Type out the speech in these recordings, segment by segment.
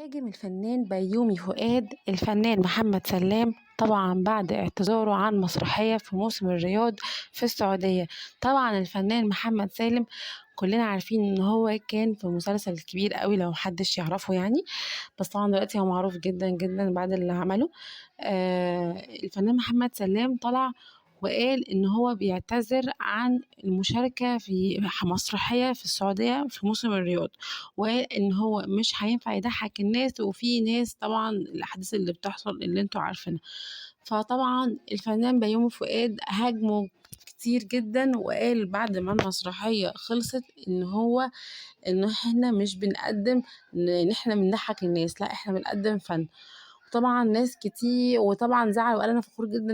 هاجم الفنان بيومي فؤاد الفنان محمد سلام طبعا بعد اعتذاره عن مسرحية في موسم الرياض في السعودية. طبعا الفنان محمد سالم كلنا عارفين ان هو كان في مسلسل كبير قوي لو محدش يعرفه يعني، بس طبعا دلوقتي هو معروف جدا جدا بعد اللي عمله. الفنان محمد سلام طلع وقال ان هو بيعتذر عن المشاركة في مسرحية في السعودية في موسم الرياض، وقال ان هو مش هينفع يضحك الناس، وفي ناس طبعا الاحداث اللي بتحصل اللي انتوا عارفينها. فطبعا الفنان بيومي فؤاد هاجمه كتير جدا، وقال بعد ما المسرحية خلصت ان احنا مش بنقدم ان احنا بنضحك الناس، لا احنا بنقدم فن. طبعا ناس كتير وطبعا زعل وقال انا فخور جدا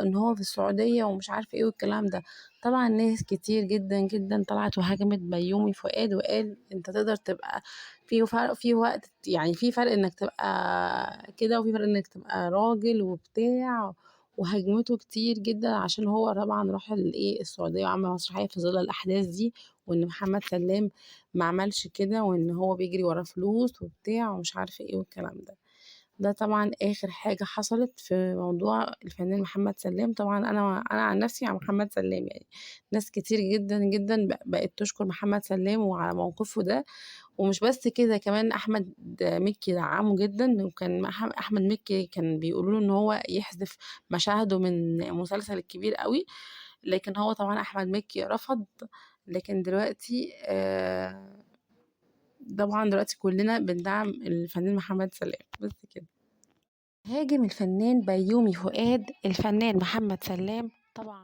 ان هو في السعودية ومش عارفه ايه والكلام ده. طبعا ناس كتير جدا جدا طلعت وهاجمت بيومي فؤاد، وقال انت تقدر تبقى في فرق في وقت، يعني في فرق انك تبقى كده وفي فرق انك تبقى راجل وبتاع. وهاجمته كتير جدا عشان هو طبعا راح السعودية وعمل مسرحية في ظل الأحداث دي، وإن محمد سلام ما عملش كده، وإن هو بيجري ورا فلوس وبتاع ومش عارفة ايه والكلام ده. ده طبعا آخر حاجة حصلت في موضوع الفنان محمد سلام. طبعا أنا عن نفسي عن محمد سلام يعني ناس كتير جدا جدا بقت تشكر محمد سلام وعلى موقفه ده. ومش بس كده، كمان أحمد مكي دعمه جدا، وكان أحمد مكي كان بيقولوا له إن هو يحذف مشاهده من مسلسل الكبير قوي، لكن هو طبعا أحمد مكي رفض. لكن دلوقتي طبعا دلوقتي كلنا بندعم الفنان محمد سلام بس كده. هاجم الفنان بيومي فؤاد الفنان محمد سلام طبعا